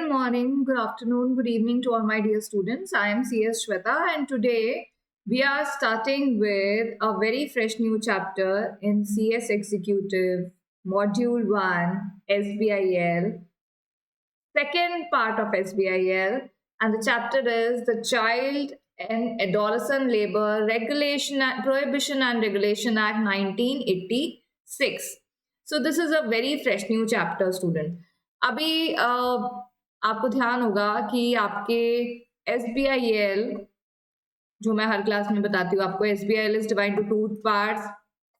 good morning, good afternoon, good evening to all my dear students. I am CS Shweta, and today we are starting with a very fresh new chapter in CS Executive Module 1 SBIL, second part of SBIL, and the chapter is the Child and Adolescent Labor Regulation Prohibition and Regulation Act 1986. So this is a very fresh new chapter, student. अभी आपको ध्यान होगा कि आपके SBIL जो मैं हर class में बताती हूँ आपको, SBIL is divided into two parts.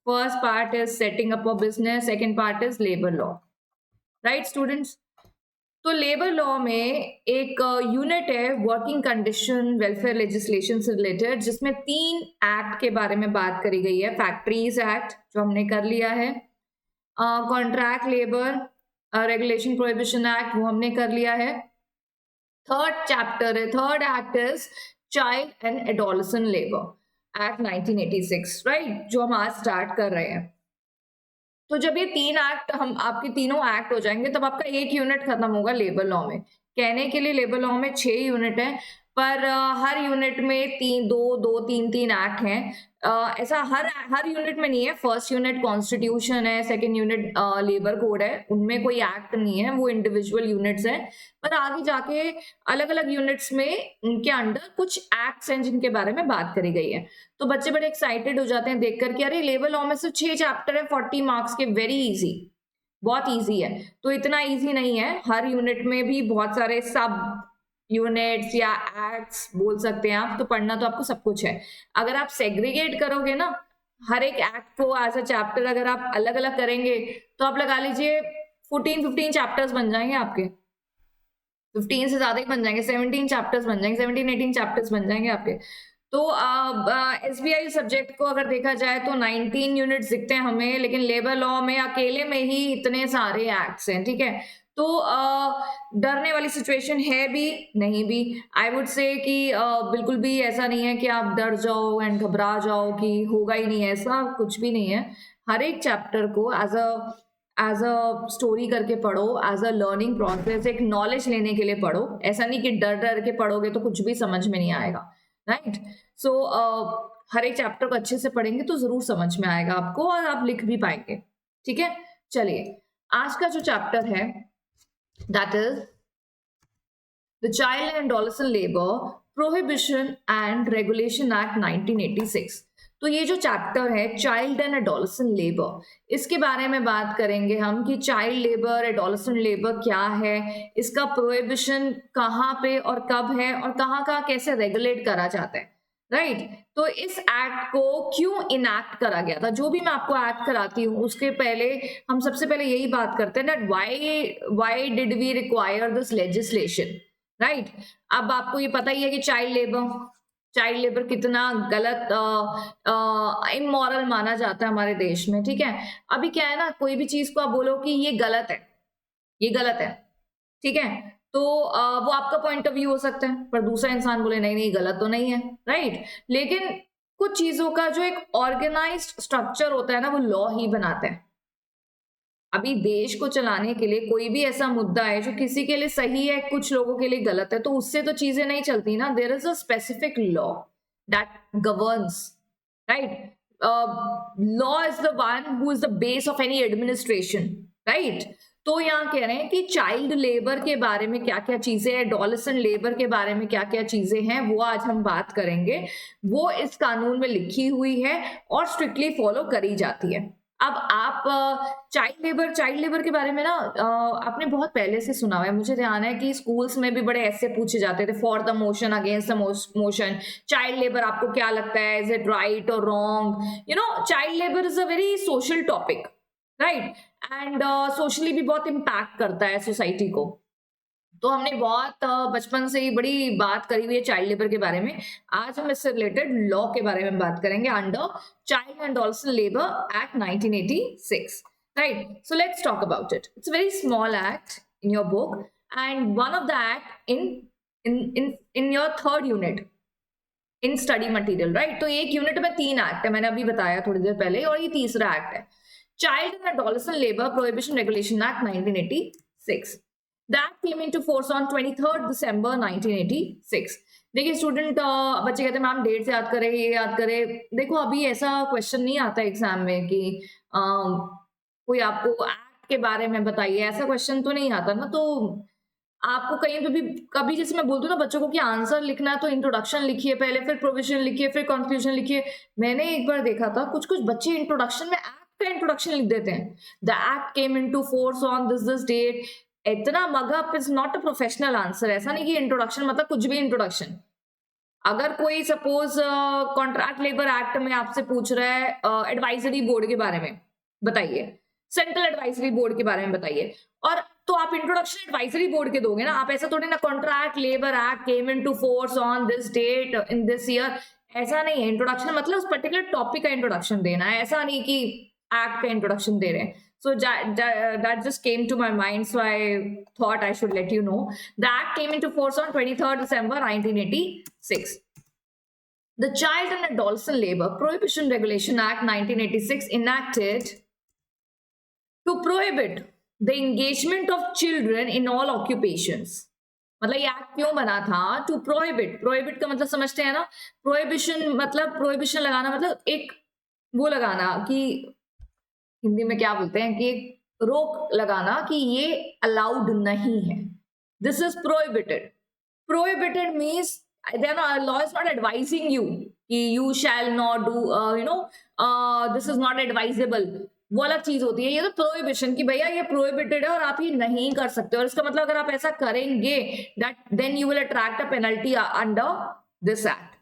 First part is setting up a business, second part is labor law. Right, students? तो लेबर लॉ में एक यूनिट है वर्किंग कंडीशन वेलफेयर लेजिस्लेशन से रिलेटेड, जिसमें 3 एक्ट के बारे में बात करी गई है. फैक्ट्रीज एक्ट जो हमने कर लिया है, contract labour regulation prohibition act वो हमने कर लिया है. थर्ड चैप्टर है, third act is child and adolescent labour act 1986, right, जो हम आज स्टार्ट कर रहे हैं. तो जब ये 3 एक्ट हम आपके तीनों एक्ट हो जाएंगे तब आपका एक यूनिट खत्म होगा लेबर लॉ में. कहने के लिए लेबर लॉ में 6 यूनिट है, पर हर यूनिट में 3 एक्ट हैं. ऐसा हर यूनिट में नहीं है. फर्स्ट यूनिट कॉन्स्टिट्यूशन है, सेकंड यूनिट लेबर कोड है, उनमें कोई एक्ट नहीं है, वो इंडिविजुअल यूनिट्स हैं. पर आगे जाके अलग अलग यूनिट्स में उनके अंडर कुछ एक्ट्स हैं जिनके बारे में बात करी गई है. तो बच्चे बड़े एक्साइटेड हो जाते हैं देख कर कि अरे लेबर लॉ में सिर्फ 6 चैप्टर है, 40 मार्क्स के, वेरी इजी, बहुत इजी है. तो इतना इजी नहीं है. हर यूनिट में भी बहुत सारे सब यूनिट्स या एक्ट्स बोल सकते हैं आप. तो पढ़ना तो आपको सब कुछ है. अगर आप सेग्रीगेट करोगे ना हर एक एक्ट को एज अ चैप्टर, अगर आप अलग अलग करेंगे तो आप लगा लीजिए 14-15 चैप्टर्स बन जाएंगे आपके. 15 से ज्यादा ही बन जाएंगे, 17 चैप्टर्स बन जाएंगे, 17-18 चैप्टर्स बन जाएंगे आपके. तो SBI सब्जेक्ट को अगर देखा जाए तो 19 यूनिट्स दिखते हैं हमें, लेकिन लेबर लॉ में अकेले में ही इतने सारे एक्ट्स हैं. ठीक है, तो डरने वाली सिचुएशन है भी नहीं भी. आई वुड से कि बिल्कुल भी ऐसा नहीं है कि आप डर जाओ एंड घबरा जाओ कि होगा ही नहीं, ऐसा कुछ भी नहीं है. हर एक चैप्टर को एज अ स्टोरी करके पढ़ो, एज अ लर्निंग प्रोसेस, एक नॉलेज लेने के लिए पढ़ो. ऐसा नहीं कि डर डर के पढ़ोगे तो कुछ भी समझ में नहीं आएगा, राइट. सो हर एक चैप्टर को अच्छे से पढ़ेंगे तो जरूर समझ में आएगा आपको और आप लिख भी पाएंगे. ठीक है, चलिए आज का जो चैप्टर है that is the Child and Adolescent Labor Prohibition and Regulation Act 1986. तो ये जो चैप्टर है चाइल्ड एंड एडोलेसेंट लेबर, इसके बारे में बात करेंगे हम कि चाइल्ड लेबर, एडोलेसेंट लेबर क्या है, इसका प्रोहिबिशन कहाँ पे और कब है और कहाँ कहाँ कैसे रेगुलेट करा जाता है, राइट. तो इस एक्ट को क्यों इनैक्ट करा गया था, जो भी मैं आपको एक्ट कराती हूँ उसके पहले हम सबसे पहले यही बात करते हैं that why did we require this legislation, right. अब आपको ये पता ही है कि चाइल्ड लेबर कितना गलत इमोरल माना जाता है हमारे देश में. ठीक है, अभी क्या है ना, कोई भी चीज को आप बोलो कि ये गलत है, ये गलत है, ठीक है, तो वो आपका पॉइंट ऑफ व्यू हो सकता है, पर दूसरा इंसान बोले नहीं नहीं गलत तो नहीं है, राइट. लेकिन कुछ चीजों का जो एक ऑर्गेनाइज्ड स्ट्रक्चर होता है ना, वो लॉ ही बनाते हैं. अभी देश को चलाने के लिए कोई भी ऐसा मुद्दा है जो किसी के लिए सही है, कुछ लोगों के लिए गलत है, तो उससे तो चीजें नहीं चलती ना. There is a specific law that governs, right. Law is the one who is the base of any administration, right. तो यहाँ कह रहे हैं कि चाइल्ड लेबर के बारे में क्या क्या चीजें, एडोलेसेंट लेबर के बारे में क्या क्या चीजें हैं, वो आज हम बात करेंगे. वो इस कानून में लिखी हुई है और स्ट्रिक्टली फॉलो करी जाती है. अब आप चाइल्ड लेबर के बारे में ना आपने बहुत पहले से सुना हुआ है. मुझे ध्यान है कि स्कूल्स में भी बड़े ऐसे पूछे जाते थे, for the motion, against the motion, child labour आपको क्या लगता है, इज इट राइट और wrong. You know, child labour is a very social topic, right, and socially भी बहुत इम्पैक्ट करता है सोसाइटी को. तो हमने बहुत बचपन से ही बड़ी बात करी हुई है चाइल्ड लेबर के बारे में. आज हम इससे रिलेटेड लॉ के बारे में बात करेंगे under child and adolescent labour act 1986, right. So let's talk about it. It's a very small act in your book and one of the act in your third unit in study material, right. तो एक unit में 3 act है, मैंने अभी बताया थोड़ी देर पहले, और ये तीसरा एक्ट है, Child and Adolescent Labor Prohibition Regulation Act 1986. That came into force on 23rd December 1986. देखिए स्टूडेंट, बच्चे कहते हैं मैम डेट से याद करें, ये याद करें. देखो अभी ऐसा क्वेश्चन नहीं आता एग्जाम में कि कोई आपको एक्ट के बारे में बताइए, ऐसा क्वेश्चन तो नहीं आता ना. तो आपको कहीं पे भी कभी जैसे मैं बोलती हूँ ना बच्चों को कि आंसर लिखना है तो इंट्रोडक्शन लिखिए पहले, फिर प्रोविजन लिखिए, फिर कंक्लूजन लिखिए. मैंने एक बार देखा था कुछ कुछ बच्चे इंट्रोडक्शन में एक्ट का इंट्रोडक्शन लिख देते हैं. The act came into force on this date. इतना mug up is not a professional answer. ऐसा नहीं कि इंट्रोडक्शन मतलब कुछ भी इंट्रोडक्शन. अगर कोई सपोज कॉन्ट्रैक्ट लेबर एक्ट में आपसे पूछ रहा है एडवाइजरी बोर्ड के बारे में बताइए, सेंट्रल एडवाइजरी बोर्ड के बारे में बताइए, और तो आप इंट्रोडक्शन एडवाइजरी बोर्ड के दोगे ना. आप ऐसा थोड़ी ना contract labour act came into force on this date in this year, ऐसा नहीं है. इंट्रोडक्शन मतलब उस पर्टिकुलर टॉपिक का इंट्रोडक्शन देना है, ऐसा नहीं कि एक्ट का इंट्रोडक्शन दे रहे हैं. So that just came to my mind, so I thought I should let you know. The act came into force on 23rd December 1986. The Child and Adolescent Labor Prohibition Regulation Act 1986 enacted to prohibit the engagement of children in all occupations. मतलब ये act क्यों बना था? To prohibit. Prohibit का मतलब समझते हैं ना. प्रोहिबिशन मतलब प्रोहिबिशन लगाना मतलब एक वो लगाना कि हिंदी में क्या बोलते हैं कि रोक लगाना कि ये अलाउड नहीं है. This is prohibited. Prohibited means law is not advising you कि you shall not do, this is not advisable. वो अलग चीज होती है. ये तो प्रोहिबिशन कि भैया ये प्रोहिबिटेड है और आप ये नहीं कर सकते. और इसका मतलब अगर आप ऐसा करेंगे that then you will attract a penalty under this act.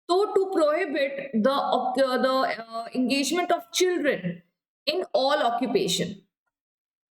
तो to prohibit the engagement of children in all occupation,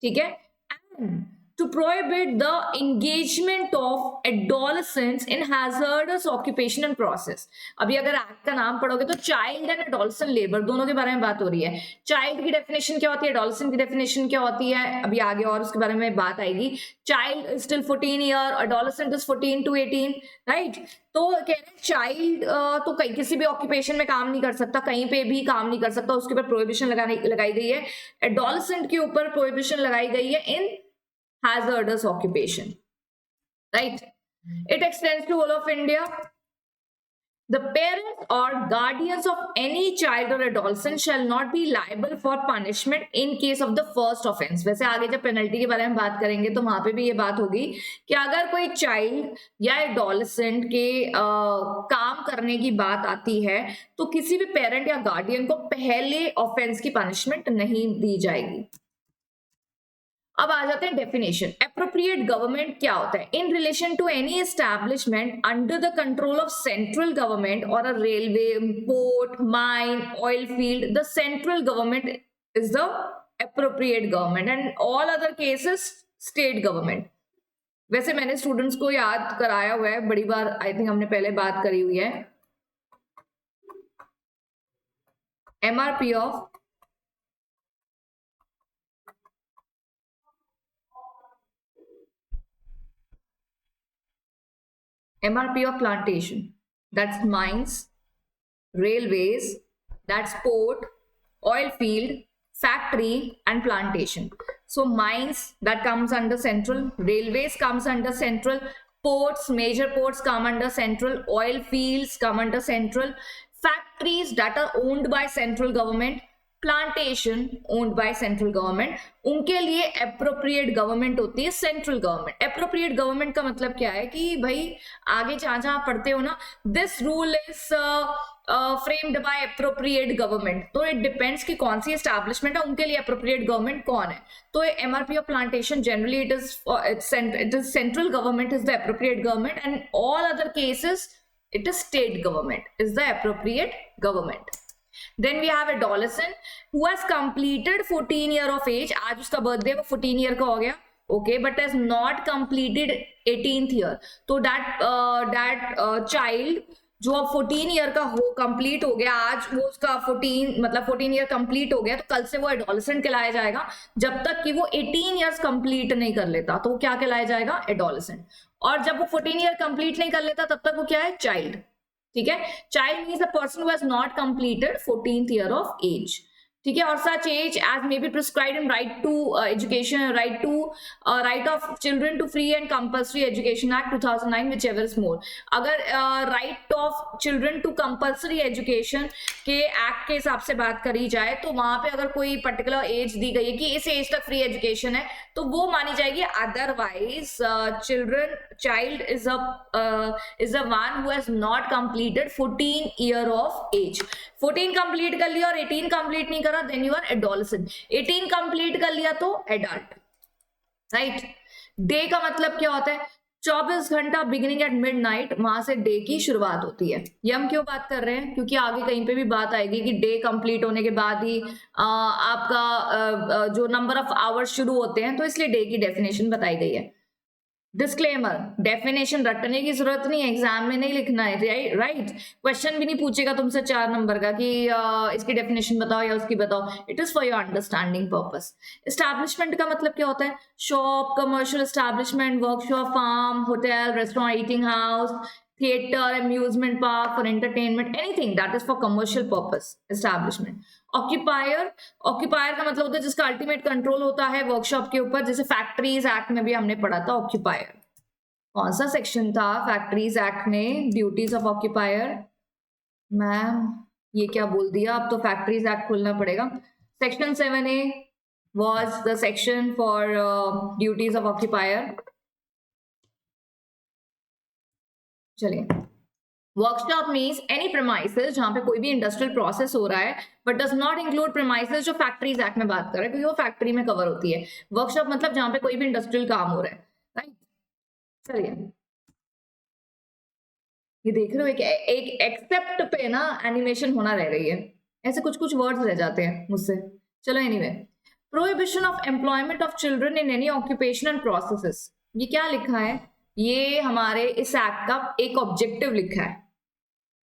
ठीक है, and to prohibit the engagement of adolescents in hazardous occupation and process. अभी अगर act का नाम पढ़ोगे तो child and adolescent labour दोनों के बारे में बात हो रही है. चाइल्ड की डेफिनेशन क्या होती है, एडोलेसेंट की डेफिनेशन क्या होती है, अभी आगे और उसके बारे में बात आएगी. Child is still 14 year, adolescent is 14 to 18, right. तो कह रहे हैं चाइल्ड तो कहीं किसी भी ऑक्यूपेशन में काम नहीं कर सकता, कहीं पे भी काम नहीं कर सकता, उसके ऊपर प्रोहिबिशन लगाई गई है. एडोलेसेंट के ऊपर प्रोहिबिशन लगाई गई है इन hazardous occupation, right? It extends to all of India. The parents or guardians of any child or adolescent shall not be liable for punishment in case of the first offense. वैसे आगे जब penalty के बारे में बात करेंगे तो वहां पे भी ये बात होगी कि अगर कोई चाइल्ड या एडोलेसेंट के काम करने की बात आती है तो किसी भी पेरेंट या गार्डियन को पहले ऑफेंस की पनिशमेंट नहीं दी जाएगी. अब आ जाते हैं डेफिनेशन. एप्रोप्रिएट गवर्नमेंट क्या होता है? In relation to any establishment under the control of central government और a railway, port, mine, oil field, the central government is the appropriate government and all other cases state government. वैसे मैंने students को याद कराया हुआ है बड़ी बार, I think हमने पहले बात करी हुई है. MRP of plantation, that's mines, railways, that's port, oil field, factory and plantation. So mines, that comes under central, railways comes under central, ports, major ports come under central, oil fields come under central, factories that are owned by central government, plantation owned by central government, उनके लिए appropriate government होती है central government. Appropriate government का मतलब क्या है कि भाई आगे जहां जहां पढ़ते हो ना, this rule is framed bye appropriate government. तो इट डिपेंड्स कि कौन सी एस्टैब्लिशमेंट है उनके लिए एप्रोप्रिएट गवर्नमेंट कौन है. तो MRP of plantation generally it is central government is the appropriate government and all other cases it is state government is the appropriate government. Then we have adolescent who has completed 14 year of age. आज उसका birthday वो 14 year का हो गया, okay, but has not completed 18th year. तो that child जो अब 14 year का हो कंप्लीट हो गया, आज वो उसका 14 ईयर कंप्लीट हो गया, तो कल से वो एडोलेसेंट कहलाया जाएगा. जब तक कि वो 18 ईयर्स कंप्लीट नहीं कर लेता तो वो क्या कहलाया जाएगा? एडोलेसेंट. और जब वो 14 ईयर कंप्लीट नहीं कर लेता तब तक वो क्या है? चाइल्ड. ठीक है. Child means a person who has not completed 14th year of age. ठीक है, और such age as may be prescribed in right to education, right of children to free and compulsory education act 2009 whichever is more. अगर right of children to compulsory education के act के हिसाब से बात करी जाए तो वहां पे अगर कोई पर्टिकुलर एज दी गई है कि इस एज तक फ्री एजुकेशन है तो वो मानी जाएगी। Otherwise child is a one who has not completed 14 year of age. 14 complete कर लिया और 18 कंप्लीट नहीं करा, then you are adolescent. 18 complete कर लिया तो एडल्ट, राइट। डे का मतलब क्या होता है? 24 घंटा बिगिनिंग एट मिडनाइट, वहां से डे की शुरुआत होती है। ये हम क्यों बात कर रहे हैं? क्योंकि आगे कहीं पे भी बात आएगी कि डे कंप्लीट होने के बाद ही आपका जो नंबर ऑफ आवर्स शुरू होते हैं, तो इसलिए डे की डेफिनेशन बताई गई है। डिस्क्लेमर, डेफिनेशन रटने की जरूरत नहीं है, एग्जाम में नहीं लिखना है, राइट। क्वेश्चन भी नहीं पूछेगा तुमसे 4 नंबर का कि इसकी डेफिनेशन बताओ या उसकी बताओ। It is for your understanding purpose. Establishment का मतलब क्या होता है? Shop, commercial establishment, workshop, farm, hotel, restaurant, eating house, theater, amusement park, for entertainment, anything that is for commercial purpose, establishment. Occupier का मतलब होता है जिसका अल्टीमेट कंट्रोल होता है वर्कशॉप के ऊपर, जैसे फैक्ट्रीज एक्ट में भी हमने पढ़ा था ऑक्यूपायर। कौन सा सेक्शन था फैक्ट्रीज एक्ट में? Duties of occupier. मैम ये क्या बोल दिया, अब तो फैक्ट्रीज एक्ट खोलना पड़ेगा। Section 7A was the section for duties of occupier. चलिए, वर्कशॉप मीन्स एनी प्रेमाइसेस जहां पे कोई भी इंडस्ट्रियल प्रोसेस हो रहा है but does not include premises, जो फैक्ट्रीज एक्ट में बात कर रहे हैं क्योंकि वो फैक्ट्री में कवर होती है। वर्कशॉप मतलब जहां पे कोई भी इंडस्ट्रियल काम हो रहा है, राइट। चलिए, ये देख रहे हो एक एक्सेप्ट पे ना एनिमेशन होना रह गई है, ऐसे कुछ कुछ वर्ड्स रह जाते हैं मुझसे। चलो anyway, prohibition of employment of children in any occupation and processes, ये क्या लिखा है? ये हमारे इस एक्ट का एक ऑब्जेक्टिव लिखा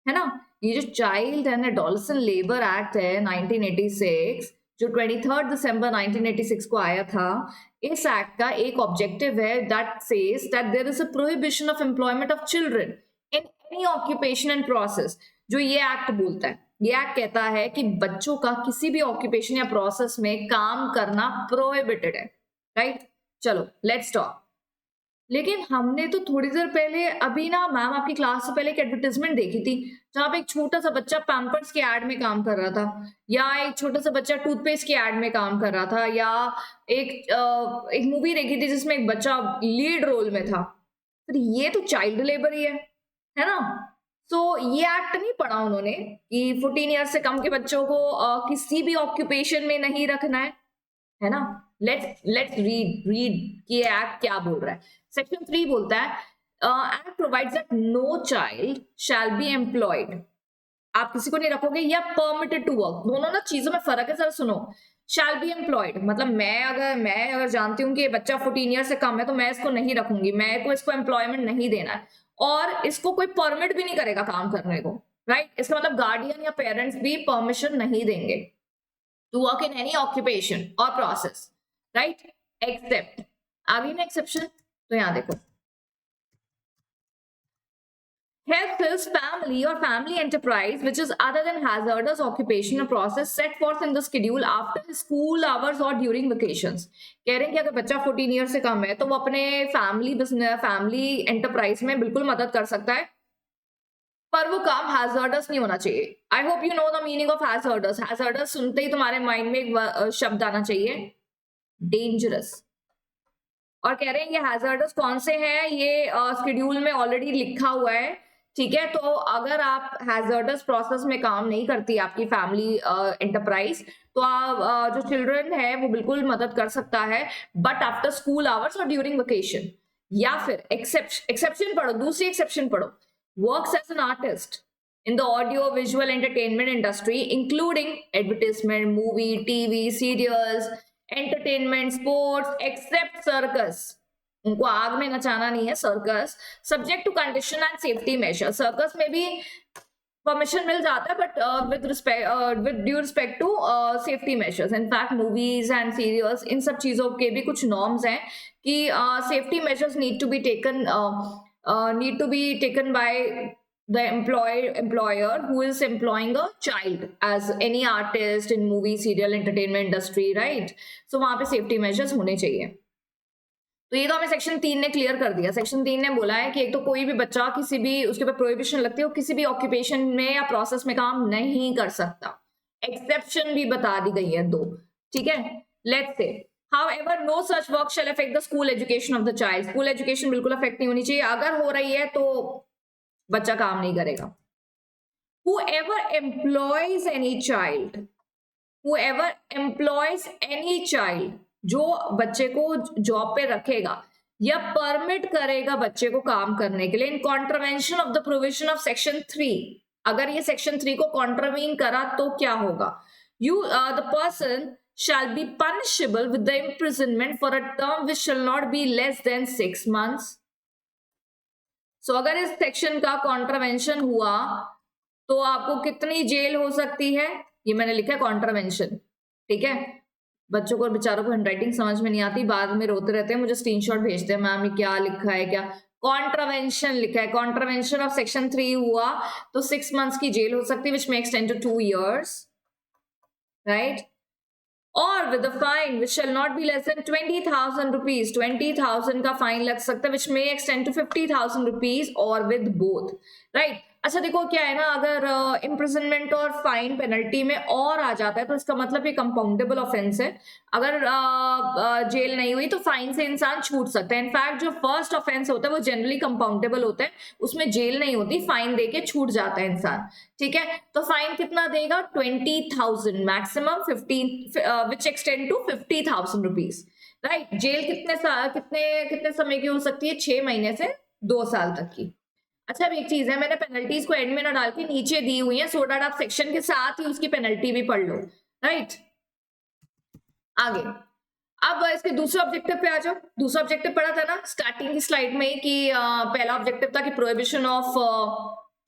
है ना। ये जो child and adolescent labour act है 1986, जो 23 दिसंबर 1986 को आया था, इस एक्ट का एक ऑब्जेक्टिव है that says that there is a prohibition of employment of children in any occupation and process. जो ये एक्ट बोलता है, ये एक्ट कहता है कि बच्चों का किसी भी ऑक्यूपेशन या प्रोसेस में काम करना प्रोहिबिटेड है, राइट। चलो लेट्स टॉक। लेकिन हमने तो थोड़ी देर पहले अभी ना मैम आपकी क्लास से पहले एक एडवर्टाइजमेंट देखी थी जहां पे एक छोटा सा बच्चा पैम्पर्स के एड में काम कर रहा था, या एक छोटा सा बच्चा टूथपेस्ट के एड में काम कर रहा था, या एक मूवी देखी थी जिसमें एक बच्चा लीड रोल में था। तो ये तो चाइल्ड लेबर ही है ना। तो ये एक्ट नहीं पढ़ा उन्होंने कि 14 ईयर से कम के बच्चों को किसी भी ऑक्यूपेशन में नहीं रखना है ना। लेट्स रीड कि ये एक्ट क्या बोल रहा है। सेक्शन 3 बोलता है act provides that no child shall be employed, आप किसी को नहीं रखोगे, या परमिटेड टू वर्क। दोनों ना चीजों में फर्क है, जरा सुनो। शैल बी एम्प्लॉयड मतलब मैं अगर जानती हूँ कि बच्चा 14 ईयर से कम है तो मैं इसको नहीं रखूंगी, मैं को इसको एम्प्लॉयमेंट नहीं देना है, और इसको कोई परमिट भी नहीं करेगा काम करने को, राइट। इसका मतलब गार्डियन या पेरेंट्स भी परमिशन नहीं देंगे to work in any occupation और प्रोसेस, राइट, एक्सेप्ट। आगे ना एक्सेप्शन, तो यहां देखो, helps his family or family enterprise which is other than hazardous occupation or process set forth in the schedule after his school hours or during vacations। कह रहे हैं कि अगर बच्चा 14 ईयर से कम है तो वो अपने फैमिली एंटरप्राइज में बिल्कुल मदद कर सकता है, पर वो काम हैजर्डस नहीं होना चाहिए। I hope you know the meaning of hazardous. Hazardous सुनते ही तुम्हारे माइंड में एक शब्द आना चाहिए, डेंजरस। और कह रहे हैं ये हैजर्डस कौन से हैं, ये शेड्यूल में ऑलरेडी लिखा हुआ है, ठीक है। तो अगर आप हैजर्डस प्रोसेस में काम नहीं करती आपकी फैमिली एंटरप्राइज, तो आप जो चिल्ड्रन है वो बिल्कुल मदद कर सकता है, बट आफ्टर स्कूल आवर्स और ड्यूरिंग वेकेशन। या फिर एक्सेप्शन पढ़ो, दूसरी एक्सेप्शन पढ़ो, works as an artist in the audio visual entertainment industry including advertisement, movie, TV, serials, entertainment, sports, except circus। उनको आग में नचाना नहीं है, circus, subject to condition and safety measure. Circus में भी परमिशन मिल जाता है but with due respect to safety measures. In fact movies and serials, इन सब चीजों के भी कुछ नॉर्म्स हैं कि safety measures need to be taken by the employer who is employing a child as any artist in movie, serial, entertainment industry, right? So वहां पे सेफ्टी मेजर्स होने चाहिए. तो ये तो हमें सेक्शन 3 ने क्लियर कर दिया. सेक्शन 3 ने बोला है कि एक तो कोई भी बच्चा किसी भी उसके ऊपर प्रोहिबिशन लगती है, वो किसी भी ऑक्यूपेशन में या प्रोसेस में काम नहीं कर सकता. एक्सेप्शन भी बता दी गई है 2. ठीक है, let's say however no such work shall affect the school education of the child. School education बिल्कुल अफेक्ट नहीं होनी चाहिए. अगर हो रही है तो बच्चा काम नहीं करेगा. whoever employs any child, जो बच्चे को जॉब पे रखेगा या परमिट करेगा बच्चे को काम करने के लिए in contravention of the provision of section 3. अगर ये सेक्शन 3 को कॉन्ट्रवीन करा तो क्या होगा? The person shall be punishable with the imprisonment for a term which shall not be less than 6 months. So अगर इस सेक्शन का कॉन्ट्रवेंशन हुआ तो आपको कितनी जेल हो सकती है? ये मैंने लिखा है कॉन्ट्रवेंशन. ठीक है, बच्चों को बेचारों को हैंडराइटिंग समझ में नहीं आती, बाद में रोते रहते हैं, मुझे स्क्रीनशॉट भेजते हैं, मैम ये क्या लिखा है, क्या कॉन्ट्रवेंशन लिखा है. कॉन्ट्रवेंशन ऑफ सेक्शन 3 हुआ तो 6 months की जेल हो सकती है, which may extend to 2 years, right? or with a fine which shall not be less than 20,000 rupees. 20,000 का फाइन लग सकता है, which may extend to 50,000 rupees, or with both, right? अच्छा देखो क्या है ना, अगर इम्प्रिजनमेंट और फाइन पेनल्टी में और आ जाता है तो इसका मतलब ये कंपाउंडेबल ऑफेंस है. अगर जेल नहीं हुई तो फाइन से इंसान छूट सकता है. इनफैक्ट जो फर्स्ट ऑफेंस होता है वो जनरली कंपाउंडेबल होता है, उसमें जेल नहीं होती, फाइन देके छूट जाता है इंसान. ठीक है, तो फाइन कितना देगा? 20,000, maximum 15, which extend to 50,000 rupees, right? Jail कितने समय की हो सकती है? 6 महीने से 2 साल तक की. अच्छा, अब एक चीज है, मैंने पेनल्टीज को एंड में ना डाल के नीचे दी हुई है, सो दैट आप सेक्शन के साथ ही उसकी पेनल्टी भी पढ़ लो, राइट? आगे अब इसके दूसरे ऑब्जेक्टिव पे आ जाओ. दूसरा ऑब्जेक्टिव पढ़ा था ना स्टार्टिंग की स्लाइड में कि पहला ऑब्जेक्टिव था कि prohibition of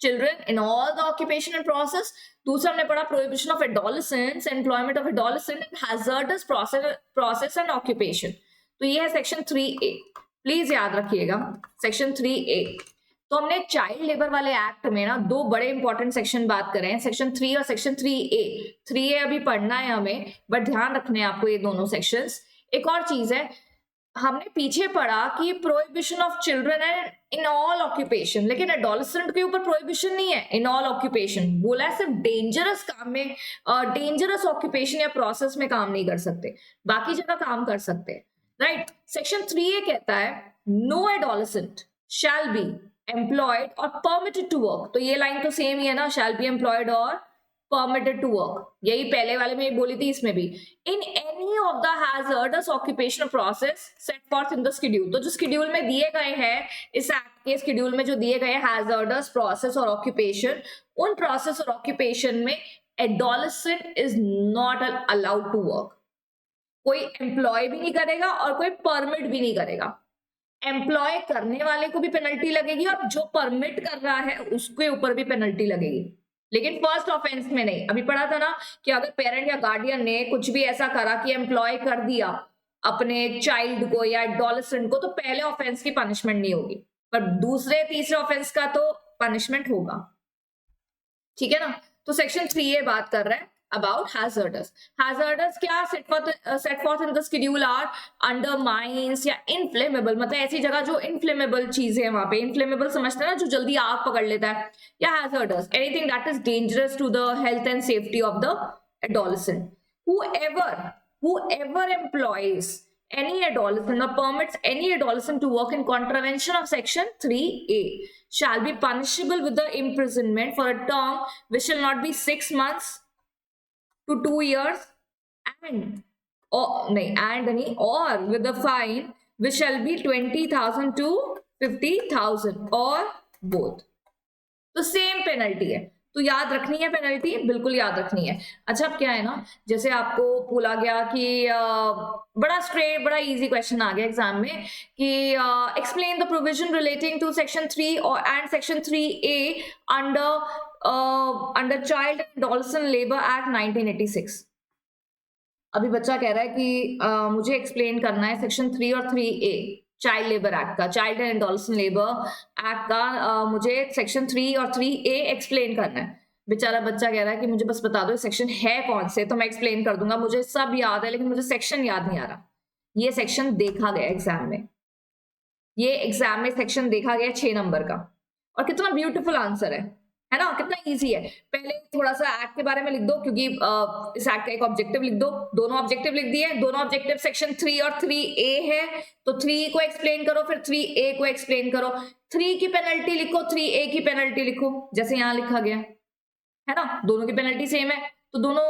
children in all the occupation and process. दूसरा हमने पढ़ा prohibition of adolescents, employment of adolescent in hazardous process and occupation. तो ये है सेक्शन 3A. प्लीज याद रखिएगा सेक्शन 3A. तो हमने चाइल्ड लेबर वाले एक्ट में ना 2 बड़े इंपॉर्टेंट सेक्शन बात कर रहे हैं, सेक्शन 3 और सेक्शन 3A. 3A अभी पढ़ना है हमें, बट ध्यान रखने हैं आपको ये दोनों सेक्शंस. एक और चीज है, हमने पीछे पढ़ा कि प्रोहिबिशन ऑफ चिल्ड्रन है इन ऑल ऑक्यूपेशन, लेकिन एडोलेसेंट के ऊपर प्रोहिबिशन नहीं है इन ऑल ऑक्यूपेशन. बोला है सिर्फ डेंजरस काम में, डेंजरस ऑक्यूपेशन या प्रोसेस में काम नहीं कर सकते, बाकी जगह काम कर सकते हैं, राइट? सेक्शन 3A कहता है no adolescent shall be employed और परमिटेड टू वर्क. तो ये लाइन तो सेम ही है ना, शैल बी एम्प्लॉयड और permitted to work. यही पहले वाले में बोली थी, इसमें भी in any of the hazardous occupational process set forth in the schedule. तो जो schedule में दिए गए हैं, इस एक्ट के schedule में जो दिए गए hazardous process और occupation, उन process और occupation में adolescent is not allowed to work. कोई एम्प्लॉय भी नहीं करेगा और कोई परमिट भी नहीं करेगा. एम्प्लॉय करने वाले को भी पेनल्टी लगेगी और जो परमिट कर रहा है उसके ऊपर भी पेनल्टी लगेगी, लेकिन फर्स्ट ऑफेंस में नहीं. अभी पढ़ा था ना कि अगर पेरेंट या गार्डियन ने कुछ भी ऐसा करा कि एम्प्लॉय कर दिया अपने चाइल्ड को या एडोलेसेंट को, तो पहले ऑफेंस की पनिशमेंट नहीं होगी, पर दूसरे तीसरे ऑफेंस का तो पनिशमेंट होगा. ठीक है ना? तो सेक्शन 3A बात कर रहा है about hazardous. Hazardous क्या set forth in the schedule are under mines या inflammable, मतलब ऐसी जगह जो inflammable चीजें हैं, वहां पे inflammable समझते हैं ना, जो जल्दी आग पकड़ लेता है, या hazardous anything that is dangerous to the health and safety of the adolescent. Whoever employs any adolescent or permits any adolescent to work in contravention of section 3A shall be punishable with the imprisonment for a term which shall not be 6 months to 2 years or with a fine which shall be 20,000 to 50,000 or both. तो same penalty है, तो याद रखनी है penalty, बिल्कुल याद रखनी है. अच्छा, अब क्या है ना, जैसे आपको बोला गया कि बड़ा इजी क्वेश्चन आ गया एग्जाम में कि explain the provision relating to section 3 and section 3A under child and adolescent labour act 1986. अभी बच्चा कह रहा है कि मुझे एक्सप्लेन करना है सेक्शन 3 और 3A. चाइल्ड लेबर एक्ट का, child and adolescent labour act का मुझे सेक्शन 3 और 3A एक्सप्लेन करना है। बेचारा बच्चा कह रहा है कि मुझे बस बता दो सेक्शन है कौन से, तो मैं एक्सप्लेन कर दूंगा, मुझे सब याद है लेकिन मुझे सेक्शन याद नहीं आ रहा। ये सेक्शन देखा गया एग्जाम में, ये एग्जाम में सेक्शन देखा गया 6 नंबर का, और कितना ब्यूटीफुल आंसर है ना, कितना इजी है। पहले थोड़ा सा एक्ट के बारे में लिख दो, क्योंकि इस एक्ट का एक ऑब्जेक्टिव लिख दो, दोनों ऑब्जेक्टिव लिख दिए, दोनों ऑब्जेक्टिव सेक्शन 3 और 3A है, तो 3 को एक्सप्लेन करो, फिर 3A को एक्सप्लेन करो, 3 की पेनल्टी लिखो, 3A की पेनल्टी लिखो, जैसे यहाँ लिखा गया है ना, दोनों की पेनल्टी सेम है, तो दोनों